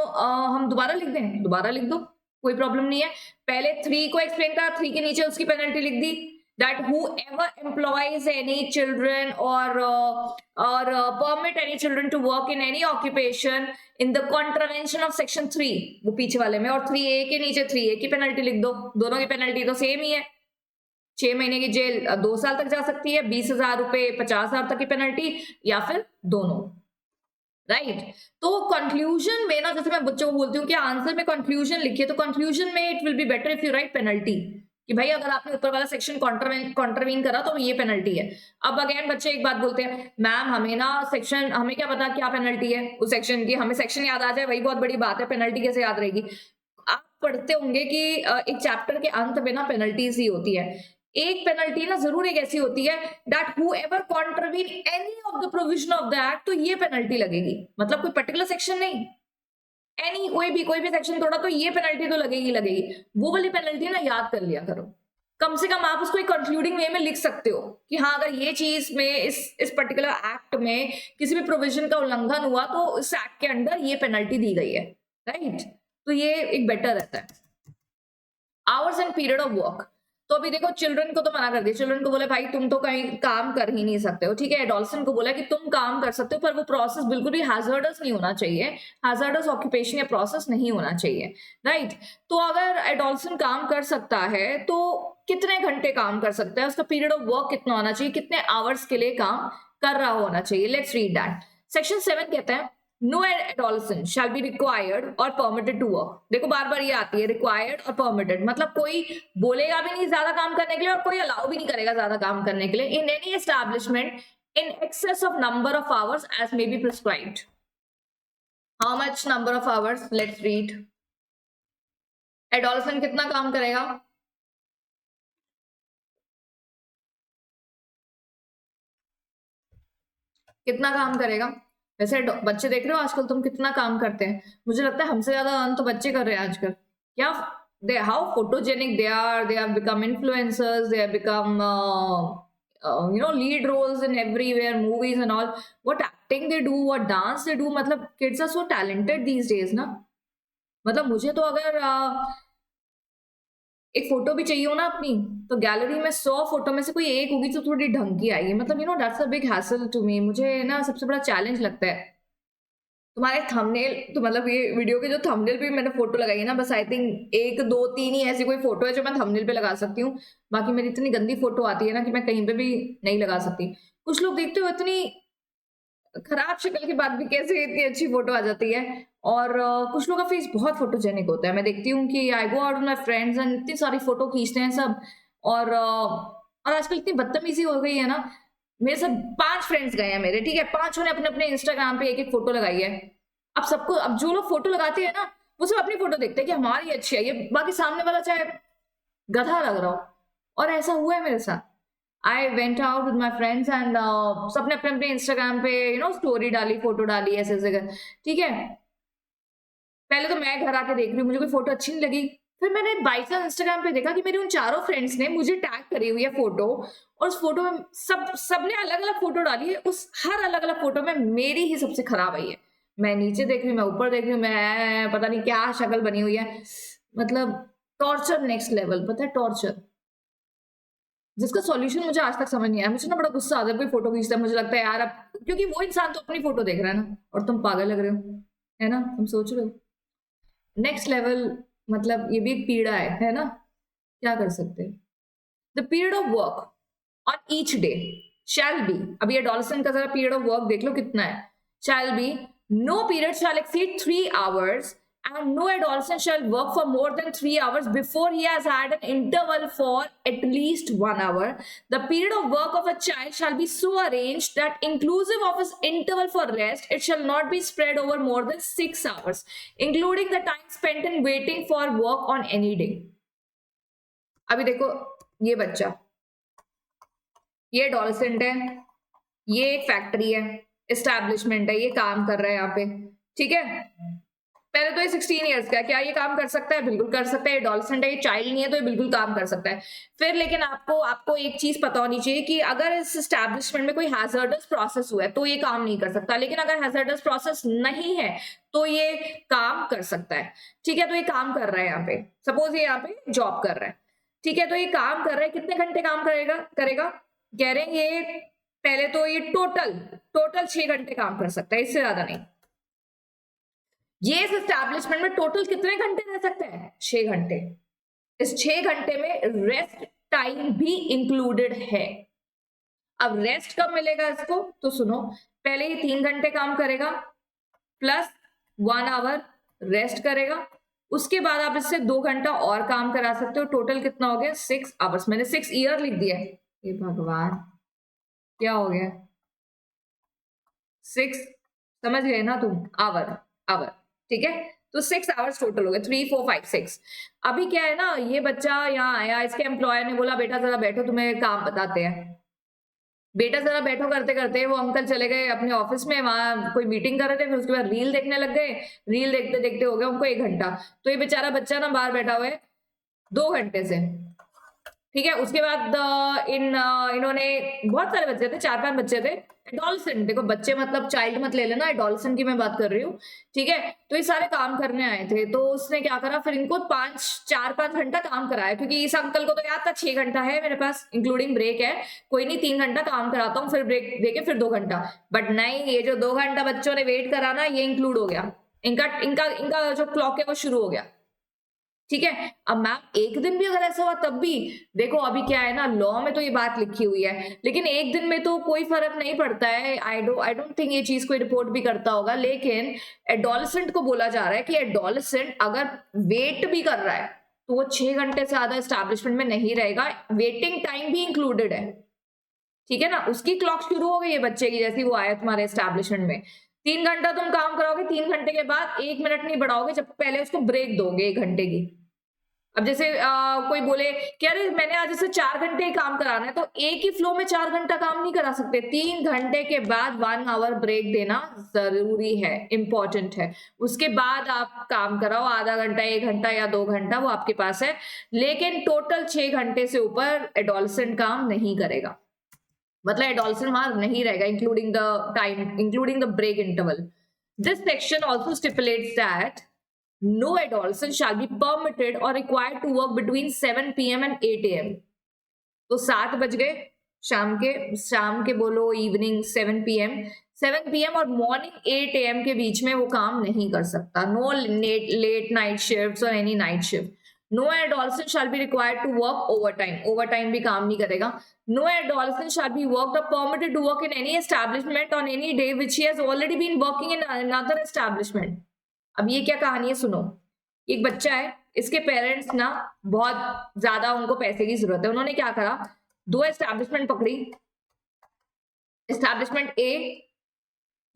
हम दोबारा लिख दें, दोबारा लिख दो, कोई प्रॉब्लम नहीं है। पहले 3 को एक्सप्लेन करा, 3 के नीचे उसकी पेनल्टी लिख दी, that whoever employs any children or permit any children to work in any occupation in the contravention of section 3, वो पीछे वाले में, और 3A के नीचे 3A की पेनल्टी लिख दो, दोनों की पेनल्टी तो सेम ही है, 6 महीने की जेल 2 साल तक जा सकती है, 20,000 रुपए 50,000 तक की पेनल्टी, या फिर दोनों, राइट। तो कंक्लूजन में ना, जैसे मैं बच्चों को बोलती हूँ कि आंसर में कंक्लूजन लिखिए, तो कंक्लूजन में it will be better if you right penalty, कि भाई अगर आपने ऊपर वाला सेक्शन कॉन्ट्रवीन करा तो ये पेनल्टी है। अब अगेन बच्चे एक बात बोलते हैं, मैम हमें ना सेक्शन, हमें क्या पता क्या पेनल्टी है उस सेक्शन की, हमें सेक्शन याद आ जाए वही बहुत बड़ी बात है, पेनल्टी कैसे याद रहेगी। आप पढ़ते होंगे कि एक चैप्टर के अंत में ना पेनल्टीज ही होती है, एक पेनल्टी ना जरूर एक ऐसी होती है that whoever contravene any of the provision of the act, तो ये पेनल्टी लगेगी, मतलब कोई पर्टिकुलर सेक्शन नहीं, एनी कोई भी सेक्शन तोड़ा तो ये पेनल्टी तो लगेगी लगेगी। वो वाली पेनल्टी ना याद कर लिया करो, कम से कम आप उसको एक कंक्लूडिंग वे में लिख सकते हो कि हाँ अगर ये चीज में इस पर्टिकुलर एक्ट में किसी भी प्रोविजन का उल्लंघन हुआ तो इस एक्ट के अंडर ये पेनल्टी दी गई है, राइट। तो ये एक बेटर रहता है। Hours and period of work, तो अभी देखो चिल्ड्रन को तो मना कर दिया, चिल्ड्रन को बोले भाई तुम तो कहीं काम कर ही नहीं सकते हो, ठीक है। एडोलसेंट को बोला कि तुम काम कर सकते हो पर वो प्रोसेस बिल्कुल भी हैजर्डस नहीं होना चाहिए, हैजर्डस ऑक्यूपेशन या प्रोसेस नहीं होना चाहिए, राइट। तो अगर एडोलसेंट काम कर सकता है तो कितने घंटे काम कर सकता है, उसका पीरियड ऑफ वर्क कितना होना चाहिए, कितने आवर्स के लिए काम कर रहा होना चाहिए। Let's read that. सेक्शन 7 कहते हैं no adolescent shall be required और परमिटेड टू वर्क। देखो बार बार ये आती है रिक्वायर्ड और परमिटेड, मतलब कोई बोलेगा भी नहीं ज्यादा काम करने के लिए और कोई अलाउ भी नहीं करेगा ज्यादा काम करने के लिए, in any establishment in excess of number of hours as may be prescribed. How much number of hours, let's read. Adolescent कितना काम करेगा, कितना काम करेगा। वैसे बच्चे देख रहे हो आजकल तुम कितना काम करते हैं, मुझे लगता है हमसे ज्यादा अर्न तो बच्चे कर रहे हैं आजकल। क्या they how photogenic they have become influencers, they have become lead roles in everywhere, movies and all, what acting they do, what dance they do, मतलब kids are so talented these days ना। मतलब मुझे तो अगर एक photo भी चाहिए हो ना अपनी, तो गैलरी में 100 फोटो में से कोई एक होगी तो थोड़ी ढंग की आएगी, मतलब that's a big hassle to me. मुझे ना सबसे बड़ा चैलेंज लगता है तुम्हारे थंबनेल, तो मतलब ये वीडियो के जो थंबनेल पे मैंने फोटो लगाई है ना, बस आई थिंक 1 2 3 ही ऐसी कोई फोटो है जो मैं थंबनेल पे लगा सकती हूँ, बाकी मेरी इतनी गंदी फोटो आती है ना कि मैं कहीं पे भी नहीं लगा सकती। कुछ लोग देखते हो इतनी खराब शक्ल के बाद भी कैसे इतनी अच्छी फोटो आ जाती है, और कुछ लोगों का फेस बहुत फोटोजेनिक होता है। मैं देखती हूँ कि I go out with my friends and इतनी सारी फोटो खींचते हैं सब, और आजकल इतनी बदतमीजी हो गई है ना। मेरे साथ 5 फ्रेंड्स गए हैं मेरे, ठीक है, 5 ने अपने अपने इंस्टाग्राम पे एक एक फोटो लगाई है। अब जो लोग फोटो लगाते हैं ना वो सब अपनी फोटो देखते हैं कि हमारी अच्छी है, ये बाकी सामने वाला चाहे गधा लग रहा हो, और ऐसा हुआ है मेरे साथ। I went out with my friends and सबने अपने अपने इंस्टाग्राम पे स्टोरी डाली, फोटो डाली ऐसे ऐसे, ठीक है। पहले तो मैं घर आके देख रही हूँ, मुझे कोई फोटो अच्छी नहीं लगी, फिर मैंने बाई चांस इंस्टाग्राम पे देखा कि मेरी उन 4 फ्रेंड्स ने मुझे टैग करी हुई है फोटो, और उस फोटो में सबने अलग अलग फोटो डाली है, उस हर अलग अलग फोटो में मेरी ही सबसे खराब आई है। मैं नीचे देख रही हूँ, मैं ऊपर देख रही हूँ, मैं पता नहीं क्या शक्ल बनी हुई है, मतलब टॉर्चर नेक्स्ट लेवल, पता है टॉर्चर, जिसका सॉल्यूशन मुझे आज तक समझ नहीं आया। मुझे ना बड़ा गुस्सा आता है कोई फोटो खींचता है, मुझे लगता है यार अब, क्योंकि वो इंसान तो अपनी फोटो देख रहा है ना, और तुम पागल लग रहे हो, है ना, तुम सोच रहे हो नेक्स्ट लेवल, मतलब ये भी एक पीड़ा है ना, क्या कर सकते हैं। The period of work on each day shall be, अब ये एडोलसेंट का जरा पीरियड ऑफ वर्क देख लो कितना है, shall be no period shall exceed 3 hours and no adolescent shall work for more than 3 hours before he has had an interval for at least 1 hour. The period of work of a child shall be so arranged that inclusive of his interval for rest, it shall not be spread over more than 6 hours, including the time spent in waiting for work on any day. अभी देखो, ये बच्चा, ये adolescent है, ये एक factory है, establishment है, ये काम कर रहा है यहाँ पे, ठीक है। पहले तो ये 16 इयर्स का है, क्या ये काम कर सकता है? बिल्कुल कर सकता है। एडोलेसेंट है, ये चाइल्ड नहीं है, तो ये बिल्कुल काम कर सकता है। फिर लेकिन आपको एक चीज पता होनी चाहिए कि अगर इस एस्टैब्लिशमेंट में कोई हैजर्डस प्रोसेस हुआ है तो ये काम नहीं कर सकता, लेकिन अगर हैजर्डस प्रोसेस नहीं है तो ये काम कर सकता है, ठीक है। तो ये काम कर रहा है यहाँ पे, सपोज ये यहाँ पे जॉब कर रहा है, ठीक है। तो ये काम कर रहा है, कितने घंटे काम करेगा कह रहे हैं ये, पहले तो ये टोटल 6 घंटे काम कर सकता है, इससे ज्यादा नहीं। ये इस एस्टैब्लिशमेंट में टोटल कितने घंटे रह सकते हैं? 6 घंटे। इस 6 घंटे में रेस्ट टाइम भी इंक्लूडेड है। अब रेस्ट कब मिलेगा इसको? तो सुनो, पहले ही 3 घंटे काम करेगा प्लस 1 आवर रेस्ट करेगा, उसके बाद आप इससे 2 घंटा और काम करा सकते हो। टोटल कितना हो गया? 6 आवर्स। मैंने 6 ईयर लिख दिया है, ये भगवान क्या हो गया? 6 समझ गए ना तुम? आवर, ठीक है। तो 6 आवर्स टोटल हो गए, 3 4 5 6। अभी क्या है ना, ये बच्चा यहाँ आया, इसके एम्प्लॉयर ने बोला बेटा जरा बैठो, तुम्हें काम बताते हैं। बेटा जरा बैठो करते करते वो अंकल चले गए अपने ऑफिस में, वहां कोई मीटिंग कर रहे थे, फिर उसके बाद रील देखने लग गए। रील देखते देखते हो गया उनको 1 घंटा। तो ये बेचारा बच्चा ना बाहर बैठा हुआ है 2 घंटे से, ठीक है। उसके बाद इन्होंने बहुत सारे बच्चे थे, 4-5 बच्चे थे एडोलेसेंट। देखो बच्चे मतलब चाइल्ड मत ले लेना, एडोलेसेंट की मैं बात कर रही हूँ, ठीक है। तो ये सारे काम करने आए थे, तो उसने क्या करा, फिर इनको 4-5 घंटा काम कराया, क्योंकि इस अंकल को तो याद था 6 घंटा है मेरे पास, इंक्लूडिंग ब्रेक है, कोई नहीं 3 घंटा काम कराता हूँ, फिर ब्रेक देके फिर 2 घंटा। बट नहीं, ये जो 2 घंटा बच्चों ने वेट करा ना, ये इंक्लूड हो गया, इनका जो क्लॉक है वो शुरू हो गया, ठीक है। अब मैम एक दिन भी अगर ऐसा हुआ तब भी, देखो अभी क्या है ना, लॉ में तो ये बात लिखी हुई है, लेकिन एक दिन में तो कोई फर्क नहीं पड़ता है। आई डोंट थिंक ये चीज कोई रिपोर्ट भी करता होगा, लेकिन एडोलेसेंट को बोला जा रहा है कि एडोलेसेंट अगर वेट भी कर रहा है तो वो 6 घंटे से ज्यादा एस्टैब्लिशमेंट में नहीं रहेगा, वेटिंग टाइम भी इंक्लूडेड है, ठीक है ना। उसकी क्लॉक शुरू हो गई है बच्चे की, जैसे वो आया तुम्हारे एस्टैब्लिशमेंट में। 3 घंटा तुम काम कराओगे, 3 घंटे के बाद 1 मिनट नहीं बढ़ाओगे जब पहले उसको ब्रेक दोगे 1 घंटे की। अब जैसे कोई बोले कि अरे मैंने आज जैसे 4 घंटे ही काम कराना है, तो एक ही फ्लो में 4 घंटा काम नहीं करा सकते, 3 घंटे के बाद 1 आवर ब्रेक देना जरूरी है, इंपॉर्टेंट है। उसके बाद आप काम कराओ, आधा घंटा, 1 घंटा या 2 घंटा, वो आपके पास है, लेकिन टोटल 6 घंटे से ऊपर एडोलेसेंट काम नहीं करेगा, मतलब एडोलेसेंट वहां नहीं रहेगा, including the break interval. This section also stipulates that no adolescent shall be permitted or required to work between 7 p.m. and 8 a.m. तो 7 बज गए शाम के बोलो इवनिंग 7 p.m. और मॉर्निंग 8 a.m. के बीच में वो काम नहीं कर सकता। नो लेट नाइट शिफ्ट्स और any night shift. No adolescent shall be required to work overtime भी काम नहीं करेगा। No adolescent shall be worked or permitted to work in any establishment on any day which he has already been working in another establishment. अब ये क्या कहानी है सुनो। एक बच्चा है, इसके पेरेंट्स ना बहुत ज्यादा उनको पैसे की जरूरत है, उन्होंने क्या करा, 2 एस्टैब्लिशमेंट पकड़ी। एस्टैब्लिशमेंट ए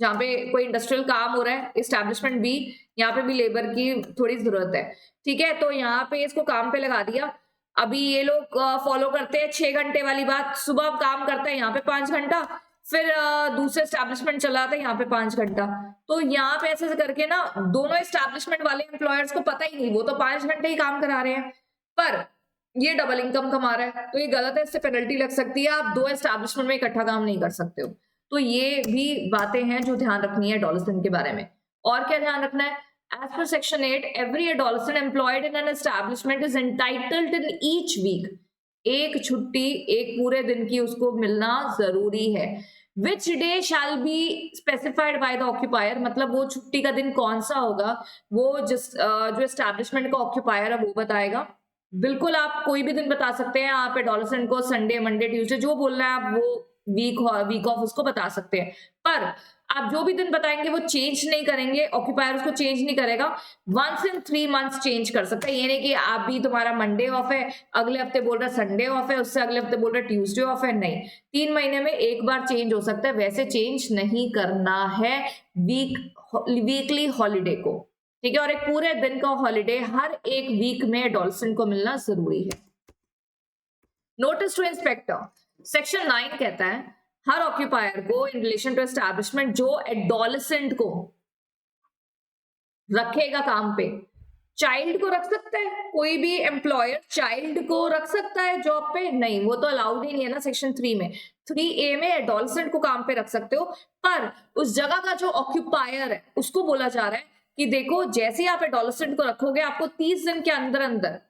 जहाँ पे कोई इंडस्ट्रियल काम हो रहा है, एस्टैब्लिशमेंट बी यहाँ पे भी लेबर की थोड़ी जरूरत है, ठीक है। तो यहाँ पे इसको काम पे लगा दिया। अभी ये लोग फॉलो करते हैं 6 घंटे वाली बात, सुबह काम करता है यहाँ पे 5 घंटा, फिर दूसरे एस्टैब्लिशमेंट चला था यहाँ पे 5 घंटा। तो यहाँ पे ऐसे करके ना दोनों एस्टैब्लिशमेंट वाले एम्प्लॉयर्स को पता ही नहीं, वो तो 5 घंटे ही काम करा रहे हैं, पर ये डबल इनकम कमा रहा है, तो ये गलत है, इससे पेनल्टी लग सकती है। आप 2 एस्टैब्लिशमेंट में इकट्ठा काम नहीं कर सकते हो। तो ये भी बातें हैं जो ध्यान रखनी है एडोलेसेंट के बारे में। और क्या ध्यान रखना है? As per Section 8, every adolescent employed in an establishment is entitled in each week. एक छुट्टी एक पूरे दिन की उसको मिलना जरूरी है। Which day shall be specified by the occupier, मतलब वो छुट्टी का दिन कौन सा होगा वो जो एस्टैब्लिशमेंट का ऑक्यूपायर है वो बताएगा। बिल्कुल आप कोई भी दिन बता सकते हैं, आप एडोलेसेंट को संडे, मंडे, ट्यूसडे जो बोलना है आप वो वीक ऑफ उसको बता सकते हैं। पर आप जो भी दिन बताएंगे वो चेंज नहीं करेंगे, ऑक्यूपायर उसको चेंज नहीं करेगा। वंस इन 3 मंथ्स चेंज कर सकता है। ये नहीं कि आप भी तुम्हारा मंडे ऑफ है, अगले हफ्ते बोल रहा संडे ऑफ है, उससे अगले हफ्ते बोल रहा ट्यूसडे ऑफ है, नहीं। 3 महीने में एक बार चेंज हो सकता है, वैसे चेंज नहीं करना है वीकली हॉलीडे को, ठीक है। और एक पूरे दिन का हॉलीडे हर एक वीक में एडोलसेंट को मिलना जरूरी है। नोटिस टू इंस्पेक्टर, सेक्शन 9 कहता है हर ऑक्यूपायर को इन रिलेशन टू एस्टैब्लिशमेंट जो एडोलसेंट को रखेगा काम पे, चाइल्ड को रख सकता है, कोई भी एम्प्लॉयर चाइल्ड को रख सकता है जॉब पे? नहीं, वो तो अलाउड ही नहीं है ना सेक्शन 3 में। 3A में एडोलसेंट को काम पे रख सकते हो, पर उस जगह का जो ऑक्यूपायर है उसको बोला जा रहा है कि देखो जैसे आप एडोलसेंट को रखोगे, आपको 30 दिन के अंदर अंदर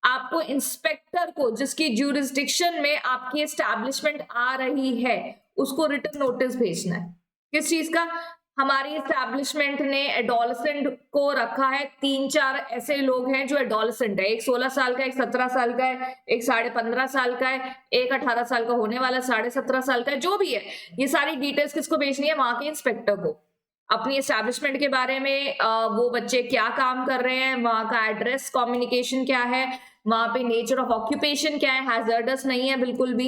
आपको इंस्पेक्टर को, जिसकी ज्यूरिसडिक्शन में आपकी एस्टैब्लिशमेंट आ रही है, उसको रिटन नोटिस भेजना है। किस चीज का? हमारी एस्टैब्लिशमेंट ने एडोलसेंट को रखा है, 3-4 ऐसे लोग हैं जो एडोलसेंट है, एक 16 साल का, एक 17 साल का है, एक 15.5 साल का है, एक 18 साल का होने वाला, 17.5 साल का है, जो भी है। ये सारी डिटेल्स किसको भेजनी है? वहां के इंस्पेक्टर को, अपनी एस्टैब्लिशमेंट के बारे में, वो बच्चे क्या काम कर रहे हैं, वहां का एड्रेस कम्युनिकेशन क्या है, वहां पे नेचर ऑफ ऑक्यूपेशन क्या है, हैजर्डस नहीं है बिल्कुल भी।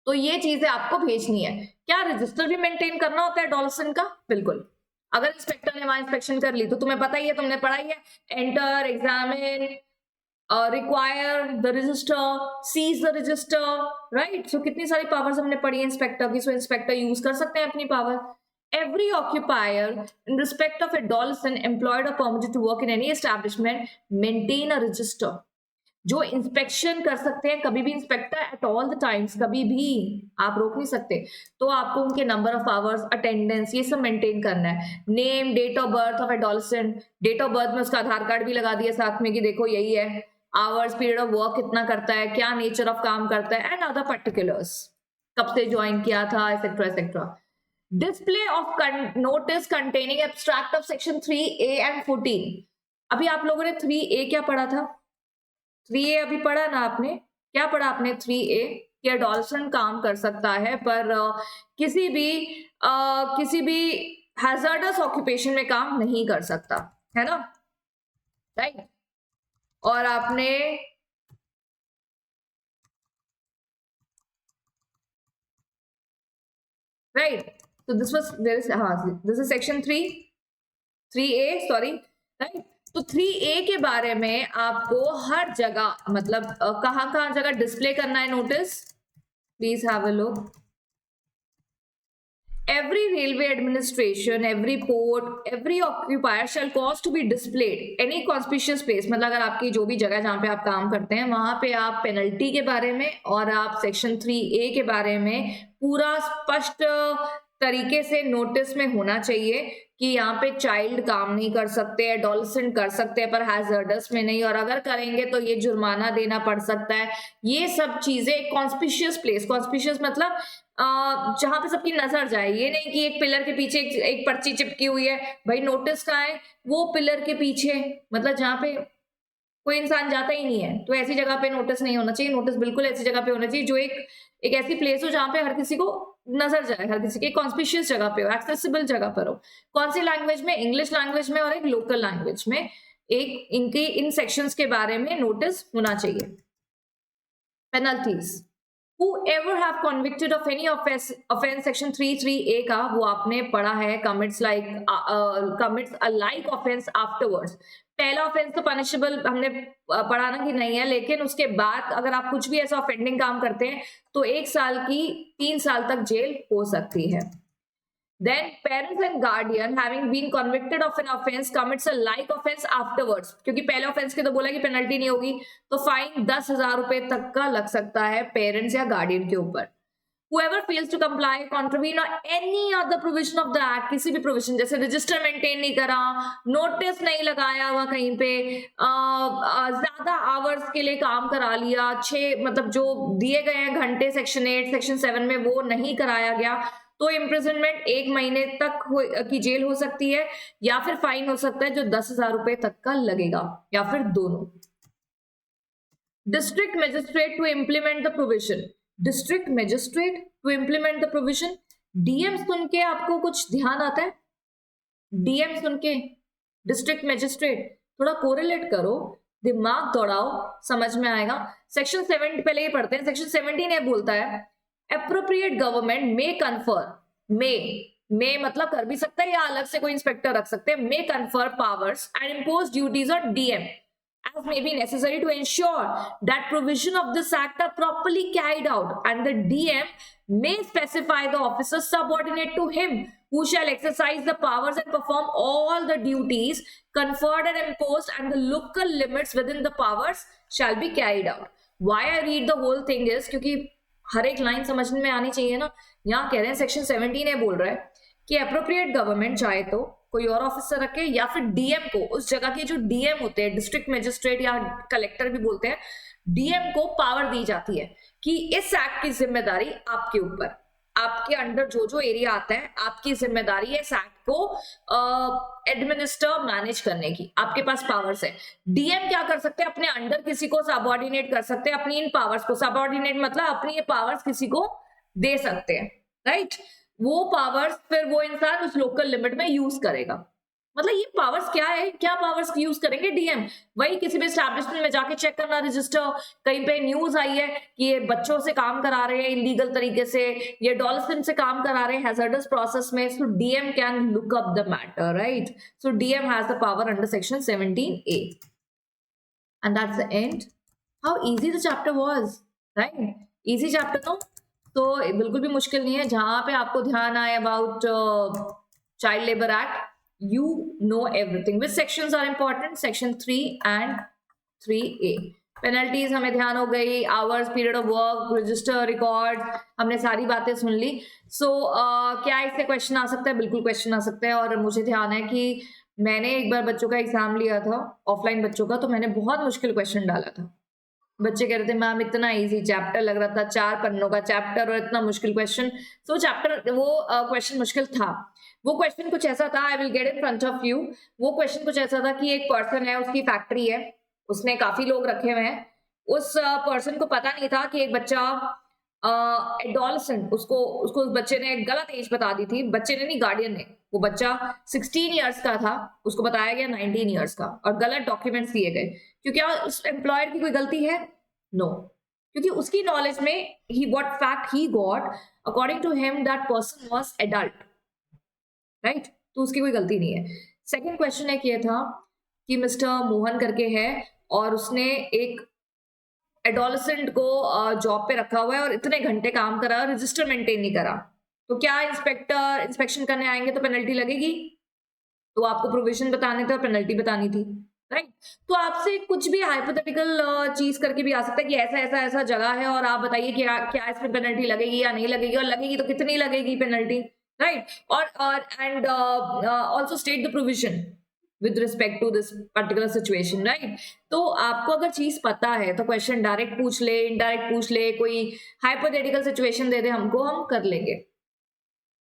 तो ये चीजें आपको भेजनी है। क्या रजिस्टर भी मेंटेन करना होता है एडोलसेंट का? बिल्कुल। अगर इंस्पेक्टर ने वहां इंस्पेक्शन कर ली तो तुम्हें पता ही है, तुमने पढ़ा ही है, enter, examine, require the register, seize the register, right. So कितनी सारी पावर्स हमने पढ़ी है इंस्पेक्टर की। सो इंस्पेक्टर यूज कर सकते हैं अपनी power. Every occupier in respect of adolescent employed or permitted to work in any establishment maintain a register। जो इंस्पेक्शन कर सकते हैं, कभी भी inspector at all the times, कभी भी आप रोक नहीं सकते, तो आपको उनके नंबर ऑफ आवर्स, अटेंडेंस, ये सब मेंटेन करना है। Name, date of birth of adolescent, date of birth में उसका आधार कार्ड भी लगा दिया साथ में कि देखो यही है, आवर्स, पीरियड ऑफ वर्क कितना करता है, क्या नेचर ऑफ काम करता है, एंड अदर पर्टिकुलर्स, कब से ज्वाइन किया था, etcetera etcetera. Display of notice containing abstract of section 3A and 14। अभी आप लोगों ने 3A क्या पढ़ा था? 3A अभी पढ़ा ना आपने? क्या पढ़ा आपने 3A? कि एडोलसेंट काम कर सकता है, पर किसी भी हैजर्डस ऑक्यूपेशन में काम नहीं कर सकता, है ना, राइट। और आपने right, so this is section 3A, sorry, right। तो 3A के बारे में आपको हर जगह, मतलब कहाँ जगह डिस्प्ले करना है notice? Please have a look. Every railway administration, every port, every occupier shall cause to be displayed any conspicuous place। मतलब अगर आपकी जो भी जगह जहाँ पे आप काम करते हैं, वहां पे आप पेनल्टी के बारे में और आप सेक्शन 3A के बारे में पूरा स्पष्ट तरीके से नोटिस में होना चाहिए कि यहाँ पे चाइल्ड काम नहीं कर सकते, एडोलसेंट कर सकते हैं, पर हैजर्डस में नहीं, और अगर करेंगे तो ये जुर्माना देना पड़ सकता है। ये सब चीजें कॉन्स्पिशियस प्लेस, कॉन्स्पिशियस मतलब जहां पे सबकी नजर जाए। ये नहीं कि एक पिलर के पीछे एक पर्ची चिपकी हुई है, भाई नोटिस कहाँ है? वो पिलर के पीछे, मतलब जहां पे कोई इंसान जाता ही नहीं है, तो ऐसी जगह पे नोटिस नहीं होना चाहिए। नोटिस बिल्कुल ऐसी जगह पे होना चाहिए जो एक ऐसी प्लेस हो जहां पे हर किसी को नजर जाए, हर किसी के कॉन्स्पिशियस जगह पे हो, एक्सेसिबल जगह पर हो। कौन सी लैंग्वेज में? इंग्लिश लैंग्वेज में और एक लोकल लैंग्वेज में। एक इनके इन सेक्शंस के बारे में नोटिस होना चाहिए। Penalties, whoever have convicted of any offense section 3A का वो आपने पढ़ा है, commits a like offense afterwards। पहला ऑफेंस तो पनिशेबल हमने पढ़ा ना कि नहीं है, लेकिन उसके बाद अगर आप कुछ भी ऐसा ऑफेंडिंग काम करते हैं तो 1 साल की 3 साल तक जेल हो सकती है। Then parents and guardian having been convicted of an offense commits a like offense afterwards। क्योंकि पहले ऑफेंस के तो बोला कि पेनल्टी नहीं होगी, तो फाइन 10,000 रुपए तक का लग सकता है पेरेंट्स या गार्डियन के ऊपर। Whoever fails to comply, contravene or any other provision of the act, किसी भी प्रोविजन, जैसे रजिस्टर मेंटेन नहीं करा, नोटिस नहीं लगाया हुआ कहीं पे, ज्यादा आवर्स के लिए काम करा लिया, 6 मतलब जो दिए गए हैं घंटे सेक्शन 8 सेक्शन 7 में वो नहीं कराया गया, तो इम्प्रिजनमेंट 1 महीने तक की जेल हो सकती है, या फिर फाइन हो सकता है जो 10,000 रुपए तक का लगेगा, या फिर दोनों। District magistrate to implement the provision, district magistrate to implement the provision. DM सुन के आपको कुछ ध्यान आता है? डीएम सुन के डिस्ट्रिक्ट मजिस्ट्रेट, थोड़ा कोरिलेट करो, दिमाग दौड़ाओ, समझ में आएगा। सेक्शन 7 पहले ही पढ़ते हैं। सेक्शन 17 ये बोलता है एप्रोप्रिएट गवर्नमेंट मे कन्फर, मे मतलब कर भी सकता है या अलग से कोई इंस्पेक्टर रख सकते हैं, may confer powers and impose duties on DM as may be necessary to ensure that provision of this act are properly carried out, and the DM may specify the officers subordinate to him who shall exercise the powers and perform all the duties conferred and imposed, and the local limits within the powers shall be carried out. Why I read the whole thing is क्योंकि हर एक line समझने में आनी चाहिए ना। यहाँ कह रहे हैं सेक्शन 17 ये बोल रहा है कि अप्रोप्रिएट गवर्नमेंट चाहे तो कोई और ऑफिसर रखे या फिर डीएम को, उस जगह के जो डीएम होते हैं, डिस्ट्रिक्ट मजिस्ट्रेट या कलेक्टर भी बोलते हैं, डीएम को पावर दी जाती है कि इस एक्ट की जिम्मेदारी आपके ऊपर, आपके अंडर जो जो एरिया आता है आपकी जिम्मेदारी है इस एक्ट को एडमिनिस्टर मैनेज करने की, आपके पास पावर्स है। डीएम क्या कर सकते हैं? अपने अंडर किसी को सबऑर्डिनेट कर सकते हैं, अपनी इन पावर्स को, सबऑर्डिनेट मतलब अपनी ये पावर्स किसी को दे सकते हैं, राइट। वो पावर्स फिर वो इंसान उस लोकल लिमिट में यूज करेगा। मतलब ये पावर्स क्या है, क्या पावर्स यूज करेंगे डीएम? वही किसी भी एस्टैब्लिशमेंट में जाके चेक करना रजिस्टर, कहीं पे न्यूज आई है कि ये बच्चों से काम करा रहे हैं इलीगल तरीके से, ये डॉल्फिन से काम करा रहे हैं हैजर्डस प्रोसेस में, so DM can look up the matter, right. So DM has the power under section 17A, and that's the end. How easy the chapter was, right? Easy chapter no, तो बिल्कुल भी मुश्किल नहीं है। जहां पे आपको ध्यान आए about child labour act, you know everything. Which sections are important? Section 3 and 3A. Penalties हमें ध्यान हो गई, hours, period of work, register, record, हमने सारी बातें सुन ली। सो क्या इससे क्वेश्चन आ सकता है? बिल्कुल क्वेश्चन आ सकता है। और मुझे ध्यान है कि मैंने एक बार बच्चों का एग्जाम लिया था, ऑफलाइन बच्चों का, तो मैंने बहुत मुश्किल क्वेश्चन डाला था। बच्चे कह रहे थे मैम इतना इजी चैप्टर लग रहा था, 4 पन्नों का चैप्टर और इतना मुश्किल क्वेश्चन। सो चैप्टर वो क्वेश्चन मुश्किल था। वो क्वेश्चन कुछ ऐसा था, I will get in front of you. वो क्वेश्चन कुछ ऐसा था कि एक पर्सन है, उसकी फैक्ट्री है, उसने काफी लोग रखे हुए हैं। उस पर्सन को पता नहीं था कि एक बच्चा एडोलसेंट, उसको उस बच्चे ने गलत एज बता दी थी। बच्चे ने नहीं, गार्डियन ने। वो बच्चा 16 ईयर्स का था, उसको बताया गया 19 ईयर्स का, और गलत डॉक्यूमेंट्स दिए गए। क्योंकि उस एम्प्लॉयर की कोई गलती है? नो, क्योंकि उसकी नॉलेज में ही व्हाट फैक्ट ही got, according to him that person was adult, right. तो उसकी कोई गलती नहीं है। सेकंड क्वेश्चन एक ये था कि मिस्टर मोहन करके है और उसने एक एडोलसेंट को जॉब पे रखा हुआ है और इतने घंटे काम करा, रजिस्टर मेंटेन नहीं करा, तो क्या इंस्पेक्टर इंस्पेक्शन करने आएंगे तो पेनल्टी लगेगी? तो आपको प्रोविजन बताने थे और पेनल्टी बतानी थी, राइट। तो आपसे कुछ भी हाइपोथेटिकल चीज करके भी आ सकता है कि ऐसा ऐसा ऐसा जगह है और आप बताइए कि क्या इसमें पेनल्टी लगेगी या नहीं लगेगी, और लगेगी तो कितनी लगेगी पेनल्टी, राइट। और and also state the provision with respect to this particular situation, right. तो आपको अगर चीज पता है तो क्वेश्चन डायरेक्ट पूछ ले, इनडायरेक्ट पूछ ले, कोई हाइपोथेटिकल सिचुएशन दे दे हमको, हम कर लेंगे,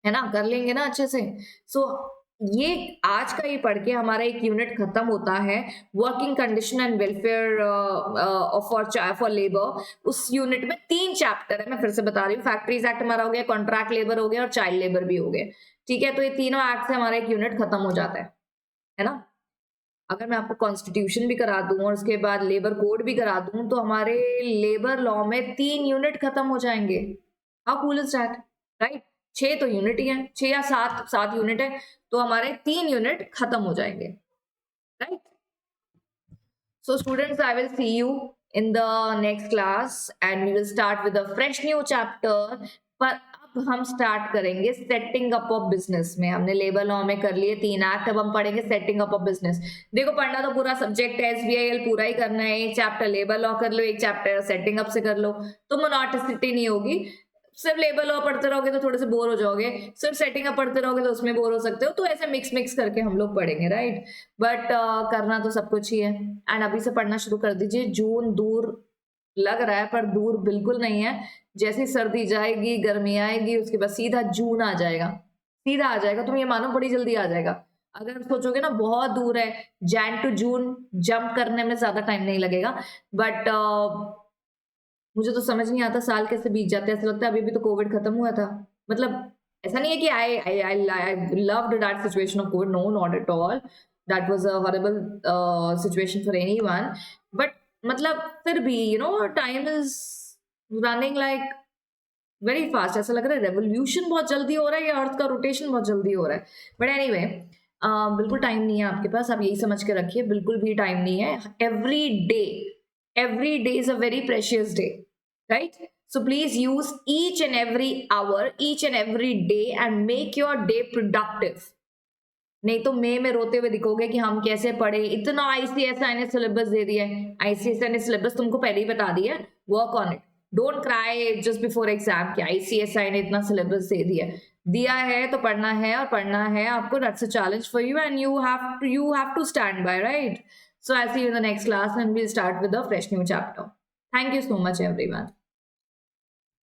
है ना, कर लेंगे ना अच्छे से। सो ये आज का ये पढ़ के हमारा एक यूनिट खत्म होता है, working condition and welfare for labour. उस यूनिट में 3 चैप्टर है, मैं फिर से बता रही हूँ। फैक्ट्रीज एक्ट हमारा हो गया, कॉन्ट्रैक्ट लेबर हो गया और चाइल्ड लेबर भी हो गए, ठीक है। तो ये तीनों एक्ट से हमारा एक यूनिट खत्म हो जाता है ना। अगर मैं आपको कॉन्स्टिट्यूशन भी करा दूं और उसके बाद लेबर कोड भी करा दूं तो हमारे लेबर लॉ में 3 यूनिट खत्म हो जाएंगे। How cool is that, right. 6 तो यूनिट ही है, 6 या 7 यूनिट है, तो हमारे 3 यूनिट खत्म हो जाएंगे, right. So students, I will see you in the next class and we will start with a fresh new chapter. पर अब हम स्टार्ट करेंगे सेटिंग अप ऑफ बिजनेस में। हमने लेबर लॉ में कर लिए 3 एक्ट, अब हम पढ़ेंगे सेटिंग अप ऑफ बिजनेस। देखो, पढ़ना तो पूरा सब्जेक्ट है, SBIL पूरा ही करना है। एक चैप्टर लेबर लॉ कर लो, एक चैप्टर सेटिंग अप से कर लो, तो मोनोटोनिटी नहीं होगी। सिर्फ लेबर लॉ पढ़ते रहोगे तो थोड़े से बोर हो जाओगे, सिर्फ सेटिंग अप पढ़ते रहोगे तो उसमें बोर हो सकते हो। तो ऐसे मिक्स करके हम लोग पढ़ेंगे, राइट। बट करना तो सब कुछ ही है, एंड अभी से पढ़ना शुरू कर दीजिए। जून दूर लग रहा है पर दूर बिल्कुल नहीं है। जैसी सर्दी जाएगी, गर्मी आएगी, उसके बाद सीधा जून आ जाएगा, सीधा आ जाएगा। तुम ये मानो बड़ी जल्दी आ जाएगा। अगर सोचोगे ना बहुत दूर है, जैन टू जून जंप करने में ज्यादा टाइम नहीं लगेगा, बट मुझे तो समझ नहीं आता साल कैसे बीत जाते हैं, ऐसा लगता है अभी भी तो कोविड खत्म हुआ था। मतलब ऐसा नहीं है कि I loved that situation of Covid, no not at all, that was a horrible situation for anyone, but मतलब फिर भी time is running like very fast. ऐसा लग रहा है रेवोल्यूशन बहुत जल्दी हो रहा है या अर्थ का रोटेशन बहुत जल्दी हो रहा है। बट एनीवे, बिल्कुल टाइम नहीं है आपके पास, आप यही समझ के रखिए, बिल्कुल भी टाइम नहीं है। Every day is a very precious day, right? So please use each and every hour, each and every day and make your day productive. नहीं तो मई में रोते हुए दिखोगे कि हम कैसे पढ़े, इतना आईसीएसआई ने सिलेबस दे दिया है। आईसीएसआई ने सिलेबस तुमको पहले ही बता दिया, work on it, don't cry just before exam कि आईसीएसआई ने इतना सिलेबस दे दिया है तो पढ़ना है, और पढ़ना है आपको, that's a challenge for you and you have to stand by, right? So I'll see you in the next class and we'll start with a fresh new chapter. Thank you so much everyone.